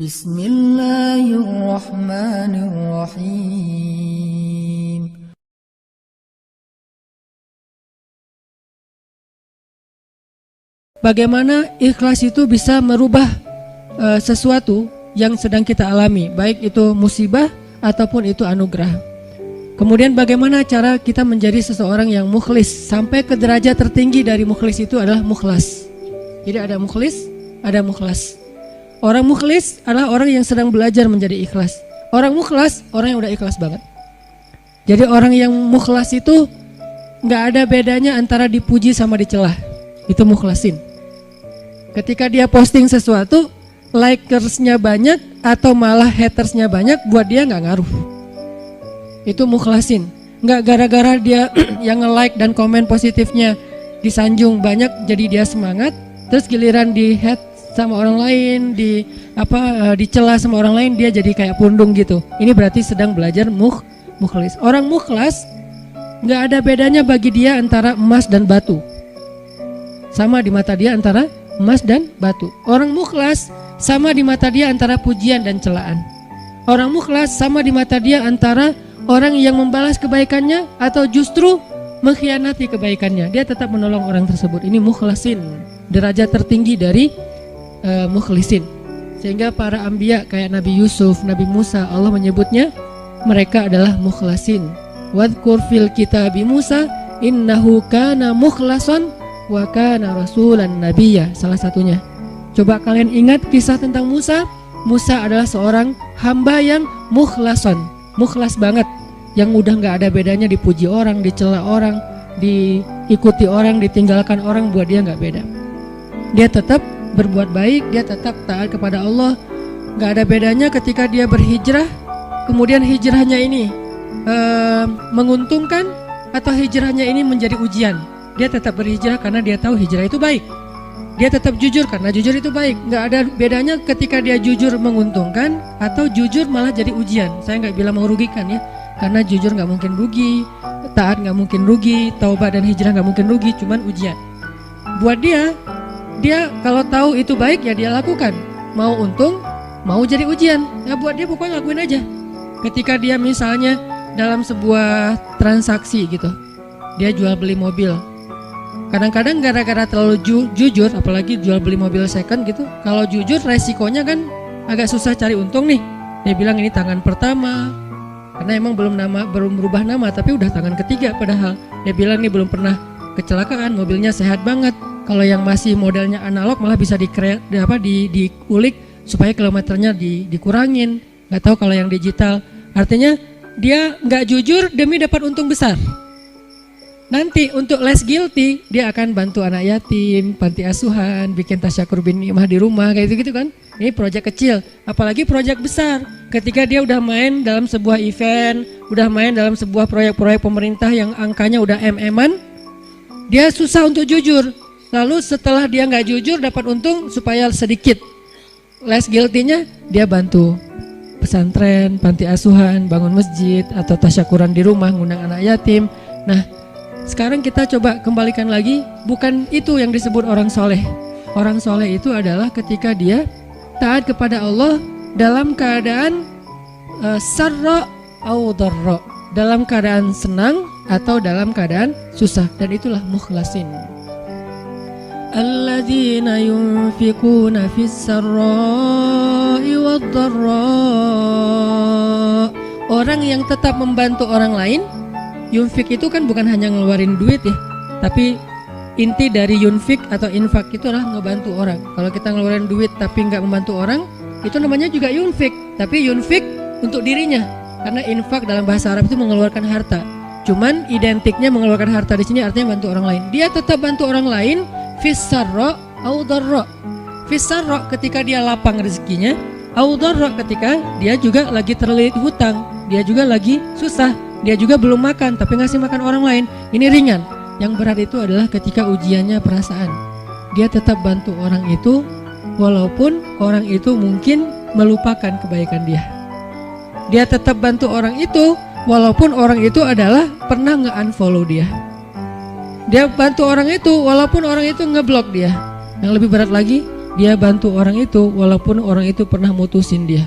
Bismillahirrahmanirrahim. Bagaimana ikhlas itu bisa merubah sesuatu yang sedang kita alami, baik itu musibah ataupun itu anugerah. Kemudian bagaimana cara kita menjadi seseorang yang mukhlis, sampai ke derajat tertinggi dari mukhlis itu adalah mukhlas. Jadi ada mukhlis, ada mukhlas. Orang mukhlis adalah orang yang sedang belajar menjadi ikhlas. Orang mukhlas, orang yang udah ikhlas banget. Jadi orang yang mukhlas itu gak ada bedanya antara dipuji sama dicelah. Itu mukhlasin. Ketika dia posting sesuatu, likersnya banyak atau malah hatersnya banyak, buat dia gak ngaruh. Itu mukhlasin. Gak gara-gara dia yang nge-like dan komen positifnya disanjung banyak jadi dia semangat, terus giliran di hate sama orang lain, dicela sama orang lain, dia jadi kayak pundung gitu. Ini berarti sedang belajar mukhlis. Orang mukhlas gak ada bedanya bagi dia antara emas dan batu. Sama di mata dia antara emas dan batu. Orang mukhlas sama di mata dia antara pujian dan celaan. Orang mukhlas sama di mata dia antara orang yang membalas kebaikannya atau justru mengkhianati kebaikannya. Dia tetap menolong orang tersebut. Ini mukhlasin, derajat tertinggi dari mukhlisin. Sehingga para anbiya kayak Nabi Yusuf, Nabi Musa, Allah menyebutnya mereka adalah mukhlasin. Wadhkur fil kitabi Musa innahu kana mukhlasan wa kana rasulan nabiyya. Salah satunya. Coba kalian ingat kisah tentang Musa. Musa adalah seorang hamba yang mukhlason, mukhlas banget, yang udah gak ada bedanya dipuji orang, dicela orang, diikuti orang, ditinggalkan orang, buat dia gak beda. Dia tetap berbuat baik, dia tetap taat kepada Allah. Gak ada bedanya ketika dia berhijrah, kemudian hijrahnya ini menguntungkan atau hijrahnya ini menjadi ujian. Dia tetap berhijrah karena dia tahu hijrah itu baik. Dia tetap jujur karena jujur itu baik. Gak ada bedanya ketika dia jujur menguntungkan atau jujur malah jadi ujian. Saya gak bilang merugikan ya, karena jujur gak mungkin rugi, taat gak mungkin rugi, taubat dan hijrah gak mungkin rugi, cuman ujian. Buat dia kalau tahu itu baik ya dia lakukan. Mau untung, mau jadi ujian, ya buat dia pokoknya lakuin aja. Ketika dia misalnya dalam sebuah transaksi gitu, dia jual beli mobil. Kadang-kadang gara-gara terlalu jujur, apalagi jual beli mobil second gitu, kalau jujur resikonya kan agak susah cari untung nih. Dia bilang ini tangan pertama, karena emang belum berubah nama, tapi udah tangan ketiga padahal. Dia bilang ini belum pernah kecelakaan, mobilnya sehat banget. Kalau yang masih modelnya analog malah bisa diulik supaya kilometernya dikurangin. Gak tahu kalau yang digital. Artinya dia gak jujur demi dapat untung besar. Nanti untuk less guilty dia akan bantu anak yatim, panti asuhan, bikin tasyakur bin ni'mah di rumah kayak gitu kan. Ini proyek kecil, apalagi proyek besar. Ketika dia udah main dalam sebuah event, udah main dalam sebuah proyek-proyek pemerintah yang angkanya udah MM-an, dia susah untuk jujur. Lalu setelah dia nggak jujur dapat untung supaya sedikit less guilty-nya, dia bantu pesantren, panti asuhan, bangun masjid atau tasyakuran di rumah, ngundang anak yatim. Nah, sekarang kita coba kembalikan lagi, bukan itu yang disebut orang soleh. Orang soleh itu adalah ketika dia taat kepada Allah dalam keadaan sarra au dharra, dalam keadaan senang atau dalam keadaan susah, dan itulah mukhlasin. Alladzina yunfikuna fis sarra'i wad dharra. Orang yang tetap membantu orang lain. Yunfik itu kan bukan hanya ngeluarin duit ya, tapi inti dari yunfik atau infak itu adalah ngebantu orang. Kalau kita ngeluarin duit tapi nggak membantu orang, itu namanya juga yunfik, tapi yunfik untuk dirinya. Karena infak dalam bahasa Arab itu mengeluarkan harta. Cuman identiknya mengeluarkan harta di sini artinya bantu orang lain. Dia tetap bantu orang lain fis sarra au dharra. Fis sarra ketika dia lapang rezekinya, au dharra ketika dia juga lagi terlilit hutang, dia juga lagi susah. Dia juga belum makan tapi ngasih makan orang lain. Ini ringan. Yang berat itu adalah ketika ujiannya perasaan. Dia tetap bantu orang itu walaupun orang itu mungkin melupakan kebaikan dia. Dia tetap bantu orang itu walaupun orang itu adalah pernah nge-unfollow dia. Dia bantu orang itu walaupun orang itu ngeblok dia. Yang lebih berat lagi, dia bantu orang itu walaupun orang itu pernah mutusin dia.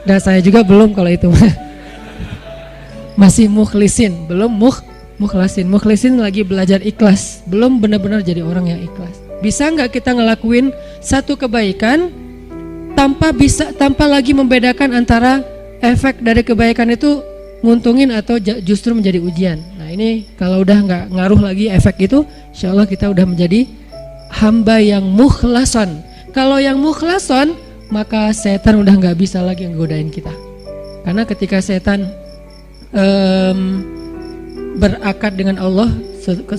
Dan saya juga belum kalau itu. Masih mukhlisin, belum mukhlasin. Mukhlisin lagi belajar ikhlas, belum benar-benar jadi orang yang ikhlas. Bisa nggak kita ngelakuin satu kebaikan tanpa lagi membedakan antara efek dari kebaikan itu nguntungin atau justru menjadi ujian. Nah ini kalau udah nggak ngaruh lagi efek itu, insya Allah kita udah menjadi hamba yang mukhlason. Kalau yang mukhlason, maka setan udah nggak bisa lagi nggodain kita. Karena ketika setan berakad dengan Allah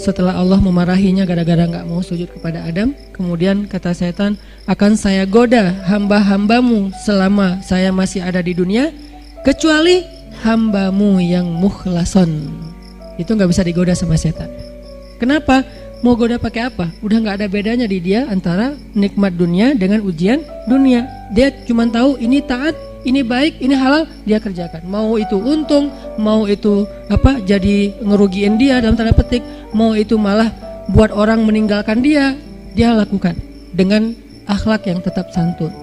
setelah Allah memarahinya gara-gara nggak mau sujud kepada Adam, kemudian kata setan, akan saya goda hamba-hambamu selama saya masih ada di dunia, kecuali hambamu yang mukhlason. Itu nggak bisa digoda sama setan. Kenapa? Mau goda pakai apa? Udah nggak ada bedanya di dia antara nikmat dunia dengan ujian dunia. Dia cuma tahu ini taat, ini baik, ini halal, dia kerjakan. Mau itu untung, mau itu jadi ngerugiin dia dalam tanda petik, mau itu malah buat orang meninggalkan dia lakukan dengan akhlak yang tetap santun.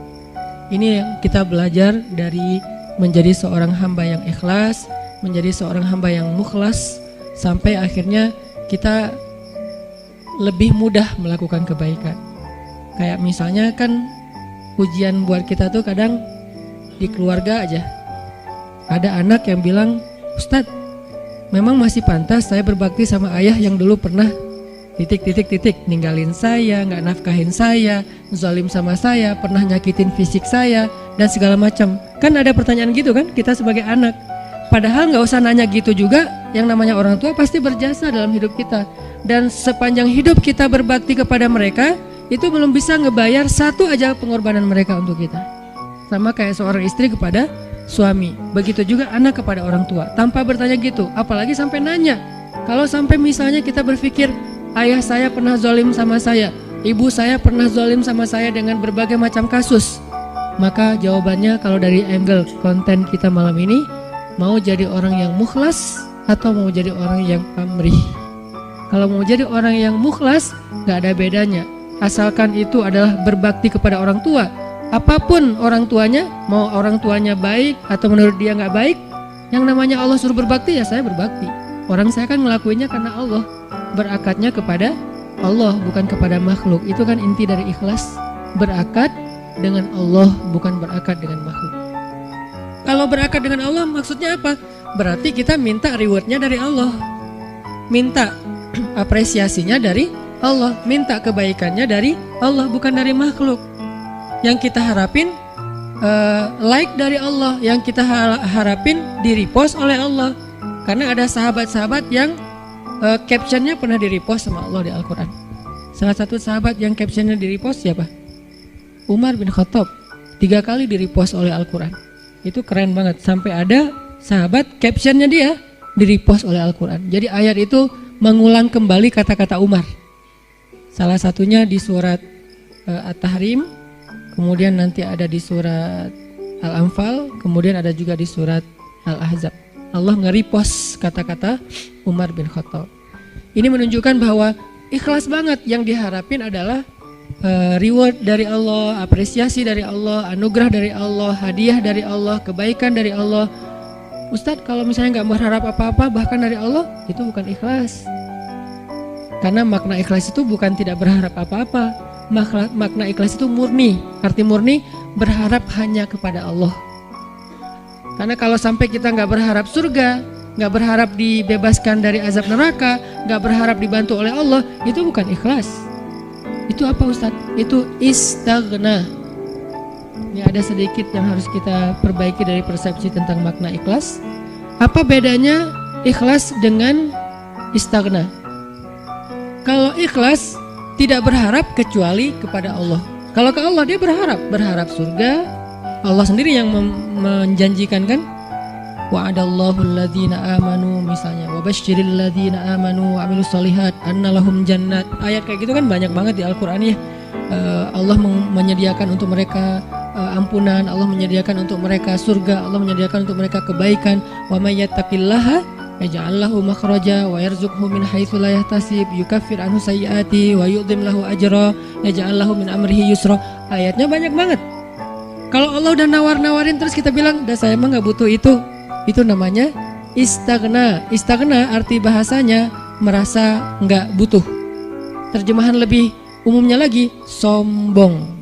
Ini yang kita belajar dari menjadi seorang hamba yang ikhlas, menjadi seorang hamba yang mukhlas, sampai akhirnya kita lebih mudah melakukan kebaikan. Kayak misalnya kan ujian buat kita tuh kadang di keluarga aja. Ada anak yang bilang, Ustadz, memang masih pantas saya berbakti sama ayah yang dulu pernah ninggalin saya, nggak nafkahin saya, zalim sama saya, pernah nyakitin fisik saya, dan segala macam. Kan ada pertanyaan gitu kan kita sebagai anak. Padahal nggak usah nanya gitu juga, yang namanya orang tua pasti berjasa dalam hidup kita. Dan sepanjang hidup kita berbakti kepada mereka, itu belum bisa ngebayar satu aja pengorbanan mereka untuk kita. Sama kayak seorang istri kepada suami, begitu juga anak kepada orang tua, tanpa bertanya gitu, apalagi sampai nanya. Kalau sampai misalnya kita berpikir, ayah saya pernah zalim sama saya, ibu saya pernah zalim sama saya dengan berbagai macam kasus, maka jawabannya kalau dari angle konten kita malam ini, mau jadi orang yang mukhlas atau mau jadi orang yang pamrih. Kalau mau jadi orang yang mukhlas, gak ada bedanya, asalkan itu adalah berbakti kepada orang tua. Apapun orang tuanya, mau orang tuanya baik atau menurut dia gak baik, yang namanya Allah suruh berbakti, ya saya berbakti. Orang saya kan ngelakuinnya karena Allah, berakatnya kepada Allah, bukan kepada makhluk. Itu kan inti dari ikhlas, berakad dengan Allah, bukan berakad dengan makhluk. Kalau berakad dengan Allah maksudnya apa? Berarti kita minta rewardnya dari Allah, minta apresiasinya dari Allah, minta kebaikannya dari Allah, bukan dari makhluk. Yang kita harapin like dari Allah, yang kita harapin di-repost oleh Allah. Karena ada sahabat-sahabat yang captionnya pernah di-repost sama Allah di Al-Quran. Salah satu sahabat yang captionnya di-repost siapa? Umar bin Khattab, 3 kali di-repost oleh Al-Quran. Itu keren banget, sampai ada sahabat captionnya dia di-repost oleh Al-Quran. Jadi ayat itu mengulang kembali kata-kata Umar. Salah satunya di surat At-Tahrim, kemudian nanti ada di surat Al-Anfal, kemudian ada juga di surat Al-Ahzab. Allah nge-repost kata-kata Umar bin Khattab. Ini menunjukkan bahwa ikhlas banget, yang diharapin adalah reward dari Allah, apresiasi dari Allah, anugerah dari Allah, hadiah dari Allah, kebaikan dari Allah. Ustadz, kalau misalnya nggak berharap apa-apa bahkan dari Allah, itu bukan ikhlas. Karena makna ikhlas itu bukan tidak berharap apa-apa. Makna ikhlas itu murni. Arti murni, berharap hanya kepada Allah. Karena kalau sampai kita nggak berharap surga, nggak berharap dibebaskan dari azab neraka, nggak berharap dibantu oleh Allah, itu bukan ikhlas. Itu apa Ustadz? Itu istaghna. Ini ada sedikit yang harus kita perbaiki dari persepsi tentang makna ikhlas. Apa bedanya ikhlas dengan istaghna? Kalau ikhlas tidak berharap kecuali kepada Allah. Kalau ke Allah dia berharap surga. Allah sendiri yang menjanjikan kan? Wa'adallahu alladhina amanu, misalnya wabashshiril ladzina amanu wa amilus solihat anna lahum jannat. Ayat kayak gitu kan banyak banget di Al-Qur'an ya. Allah menyediakan untuk mereka ampunan, Allah menyediakan untuk mereka surga, Allah menyediakan untuk mereka kebaikan. Wa may yattaqillaha yaj'al lahu makhraja wa yarzuqhu min haitsu la yahtasib, yukaffir anhu sayyiati wa yu'dhim lahu ajra, yaj'al lahu min amrihi yusra. Ayatnya banyak banget. Kalau Allah udah nawar-nawarin terus kita bilang, "Dah saya mah enggak butuh itu." Itu namanya istaghna. Istaghna arti bahasanya merasa enggak butuh. Terjemahan lebih umumnya lagi, sombong.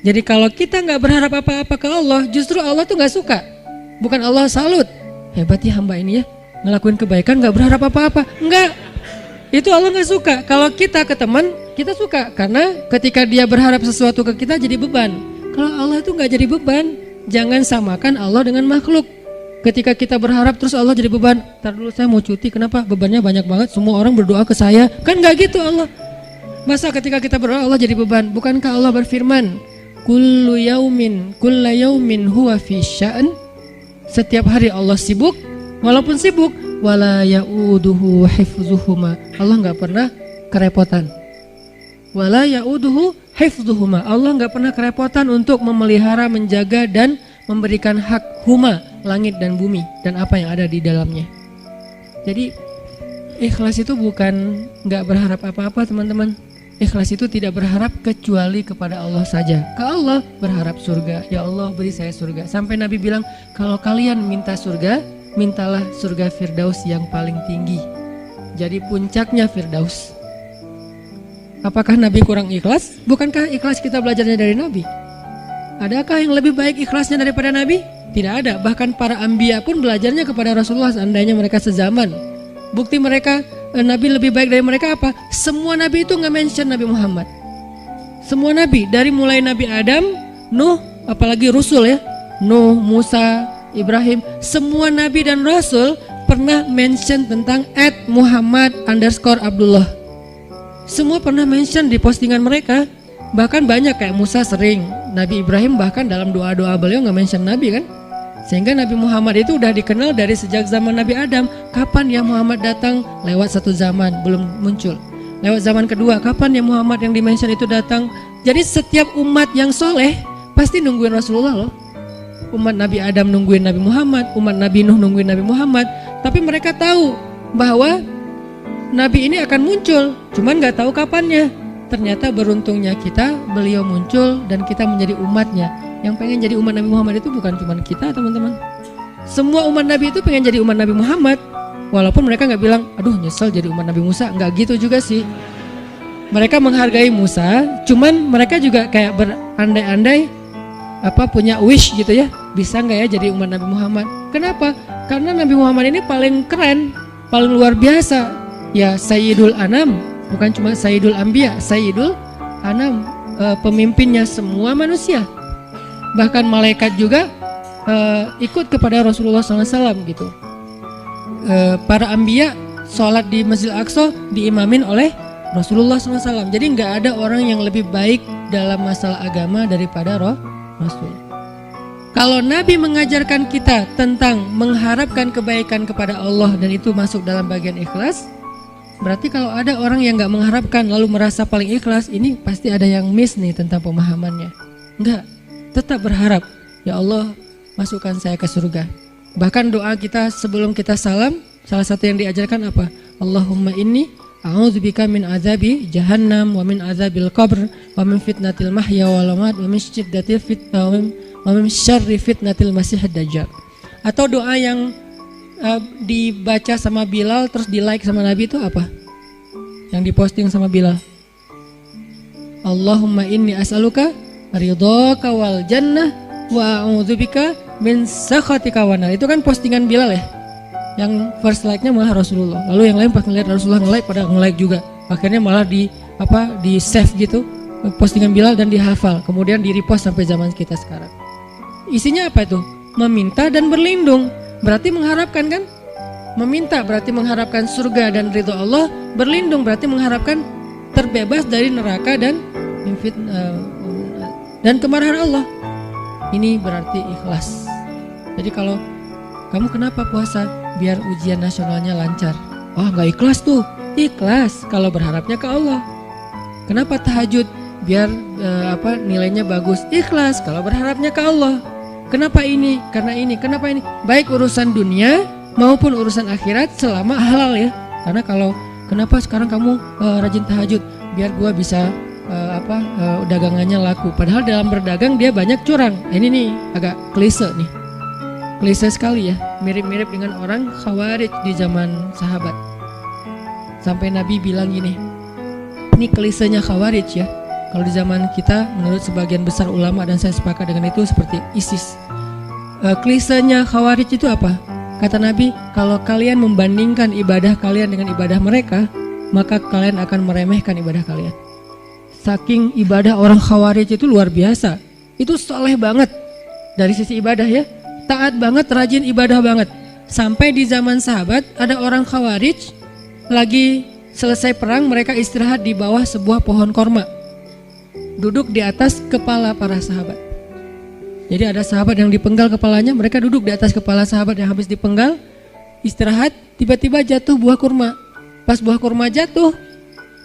Jadi kalau kita nggak berharap apa-apa ke Allah, justru Allah tuh nggak suka. Bukan Allah salut, hebat ya hamba ini ya, ngelakuin kebaikan nggak berharap apa-apa. Enggak, itu Allah nggak suka. Kalau kita ke teman, kita suka. Karena ketika dia berharap sesuatu ke kita jadi beban. Kalau Allah tuh nggak jadi beban. Jangan samakan Allah dengan makhluk. Ketika kita berharap terus Allah jadi beban. Ntar dulu saya mau cuti, kenapa? Bebannya banyak banget, semua orang berdoa ke saya. Kan nggak gitu Allah. Masa ketika kita berdoa Allah jadi beban? Bukankah Allah berfirman, kulla yaumin huwa fi sya'an. Setiap hari Allah sibuk, walaupun sibuk wala ya'uduhu hifdzuhuma. Allah enggak pernah kerepotan. Wala ya'uduhu hifdzuhuma. Allah enggak pernah kerepotan untuk memelihara, menjaga dan memberikan hak huma, langit dan bumi dan apa yang ada di dalamnya. Jadi ikhlas itu bukan enggak berharap apa-apa, teman-teman. Ikhlas itu tidak berharap kecuali kepada Allah saja. Ke Allah berharap surga. Ya Allah beri saya surga. Sampai Nabi bilang, kalau kalian minta surga, mintalah surga Firdaus yang paling tinggi. Jadi puncaknya Firdaus. Apakah Nabi kurang ikhlas? Bukankah ikhlas kita belajarnya dari Nabi? Adakah yang lebih baik ikhlasnya daripada Nabi? Tidak ada. Bahkan para anbiya pun belajarnya kepada Rasulullah seandainya mereka sezaman. Bukti mereka Nabi lebih baik dari mereka apa? Semua Nabi itu nggak mention Nabi Muhammad. Semua Nabi, dari mulai Nabi Adam, Nuh, apalagi Rasul ya, Nuh, Musa, Ibrahim, semua Nabi dan Rasul pernah mention tentang @Muhammad_Abdullah. Semua pernah mention di postingan mereka. Bahkan banyak kayak Musa sering, Nabi Ibrahim bahkan dalam doa-doa beliau nggak mention Nabi kan. Sehingga Nabi Muhammad itu udah dikenal dari sejak zaman Nabi Adam. Kapan ya Muhammad datang? Lewat satu zaman, belum muncul. Lewat zaman kedua, kapan ya Muhammad yang dimention itu datang? Jadi setiap umat yang soleh pasti nungguin Rasulullah loh. Umat Nabi Adam nungguin Nabi Muhammad, umat Nabi Nuh nungguin Nabi Muhammad. Tapi mereka tahu bahwa Nabi ini akan muncul, cuman gak tahu kapannya. Ternyata beruntungnya kita, beliau muncul dan kita menjadi umatnya. Yang pengen jadi umat Nabi Muhammad itu bukan cuma kita, teman-teman. Semua umat Nabi itu pengen jadi umat Nabi Muhammad. Walaupun mereka gak bilang, aduh nyesel jadi umat Nabi Musa. Gak gitu juga sih. Mereka menghargai Musa, cuman mereka juga kayak berandai-andai punya wish gitu ya, bisa gak ya jadi umat Nabi Muhammad. Kenapa? Karena Nabi Muhammad ini paling keren, paling luar biasa. Ya Sayyidul Anam, bukan cuma Sayyidul Anbiya, Sayyidul Anam, pemimpinnya semua manusia. Bahkan malaikat juga ikut kepada Rasulullah SAW gitu. Para anbiya sholat di Masjid Al-Aqsa diimamin oleh Rasulullah SAW. Jadi nggak ada orang yang lebih baik dalam masalah agama daripada Rasul. Kalau Nabi mengajarkan kita tentang mengharapkan kebaikan kepada Allah dan itu masuk dalam bagian ikhlas, berarti kalau ada orang yang nggak mengharapkan lalu merasa paling ikhlas, ini pasti ada yang miss nih tentang pemahamannya. Enggak. Tetap berharap, ya Allah masukkan saya ke surga. Bahkan doa kita sebelum kita salam, salah satu yang diajarkan apa? Allahumma inni a'udzubika min azabi jahannam wa min azabil qabr wa min fitnatil mahya wal mamat wa min syiddatil fitnah wa min syarri fitnatil masiihid dajjal. Atau doa yang dibaca sama Bilal terus di like sama Nabi itu apa? Yang diposting sama Bilal. Allahumma inni as'aluka ridhaka wal jannah wa a'udzubika min sakhatika wan nar. Itu kan postingan Bilal ya. Yang first like-nya malah Rasulullah. Lalu yang lain pas ngeliat Rasulullah nge-like pada nge-like juga. Akhirnya malah di save gitu postingan Bilal dan dihafal. Kemudian di repost sampai zaman kita sekarang. Isinya apa itu? Meminta dan berlindung. Berarti mengharapkan kan? Meminta berarti mengharapkan surga dan ridho Allah. Berlindung berarti mengharapkan terbebas dari neraka dan dan kemarahan Allah. Ini berarti ikhlas. Jadi kalau kamu kenapa puasa? Biar ujian nasionalnya lancar. Oh gak ikhlas tuh. Ikhlas kalau berharapnya ke Allah. Kenapa tahajud? Biar nilainya bagus. Ikhlas kalau berharapnya ke Allah. Kenapa ini? Karena ini. Kenapa ini? Baik urusan dunia maupun urusan akhirat selama halal ya. Karena kalau kenapa sekarang kamu rajin tahajud, biar gua bisa dagangannya laku. Padahal dalam berdagang dia banyak curang. Ini nih agak klise nih. Klise sekali ya, mirip-mirip dengan orang Khawarij di zaman sahabat. Sampai Nabi bilang gini, ini klisenya Khawarij ya. Kalau di zaman kita menurut sebagian besar ulama, dan saya sepakat dengan itu, seperti ISIS. Klisenya Khawarij itu apa? Kata Nabi, kalau kalian membandingkan ibadah kalian dengan ibadah mereka, maka kalian akan meremehkan ibadah kalian. Saking ibadah orang Khawarij itu luar biasa. Itu soleh banget dari sisi ibadah ya. Taat banget, rajin ibadah banget. Sampai di zaman sahabat ada orang Khawarij lagi selesai perang, mereka istirahat di bawah sebuah pohon korma, duduk di atas kepala para sahabat. Jadi ada sahabat yang dipenggal kepalanya, mereka duduk di atas kepala sahabat yang habis dipenggal, istirahat, tiba-tiba jatuh buah kurma. Pas buah kurma jatuh,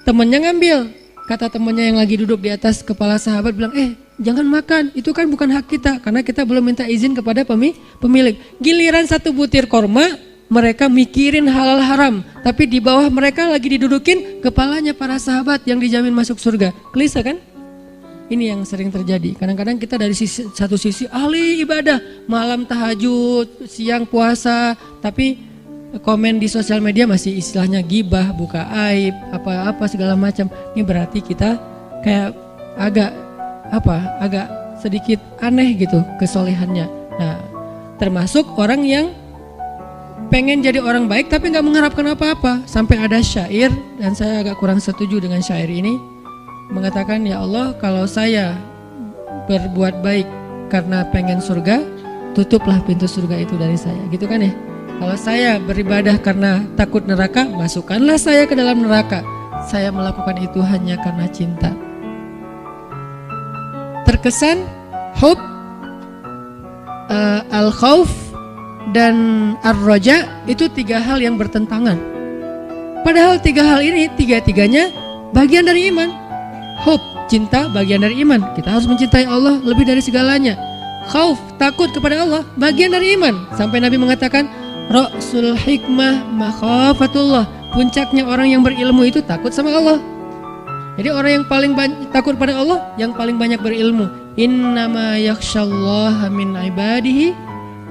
temannya ngambil. Kata temannya yang lagi duduk di atas kepala sahabat bilang, jangan makan, itu kan bukan hak kita, karena kita belum minta izin kepada pemilik. Giliran satu butir korma, mereka mikirin halal haram, tapi di bawah mereka lagi didudukin kepalanya para sahabat yang dijamin masuk surga. Klise kan? Ini yang sering terjadi. Kadang-kadang kita dari satu sisi ahli ibadah, malam tahajud, siang puasa, tapi komen di sosial media masih istilahnya gibah, buka aib, apa-apa segala macam. Ini berarti kita kayak agak sedikit aneh gitu kesolehannya. Nah, termasuk orang yang pengen jadi orang baik tapi nggak mengharapkan apa-apa. Sampai ada syair, dan saya agak kurang setuju dengan syair ini, mengatakan, ya Allah, kalau saya berbuat baik karena pengen surga, tutuplah pintu surga itu dari saya, gitu kan ya. Kalau saya beribadah karena takut neraka, masukkanlah saya ke dalam neraka. Saya melakukan itu hanya karena cinta. Terkesan hub, al-khauf, dan ar-roja itu tiga hal yang bertentangan. Padahal tiga hal ini tiga-tiganya bagian dari iman. Hub, cinta, bagian dari iman. Kita harus mencintai Allah lebih dari segalanya. Khauf, takut kepada Allah, bagian dari iman. Sampai Nabi mengatakan, Ra'sul hikmah makhafatullah. Puncaknya orang yang berilmu itu takut sama Allah. Jadi orang yang paling takut pada Allah, yang paling banyak berilmu. Innama yakhsyallaha min ibadihi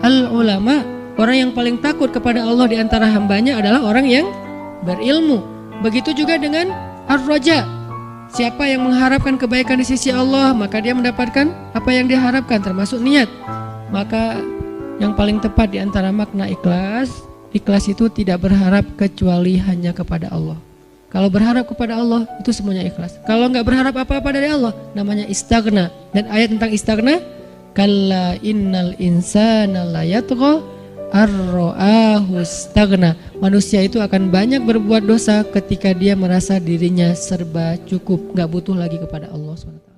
al-ulama. Orang yang paling takut kepada Allah di antara hambanya adalah orang yang berilmu. Begitu juga dengan ar-raja. Siapa yang mengharapkan kebaikan di sisi Allah, maka dia mendapatkan apa yang diharapkan, termasuk niat. Maka yang paling tepat di antara makna ikhlas, ikhlas itu tidak berharap kecuali hanya kepada Allah. Kalau berharap kepada Allah, itu semuanya ikhlas. Kalau nggak berharap apa-apa dari Allah, namanya istaghna. Dan ayat tentang istaghna, kalla innal insana la yatgha ar-ra'ahu istaghna. Manusia itu akan banyak berbuat dosa ketika dia merasa dirinya serba cukup, nggak butuh lagi kepada Allah SWT.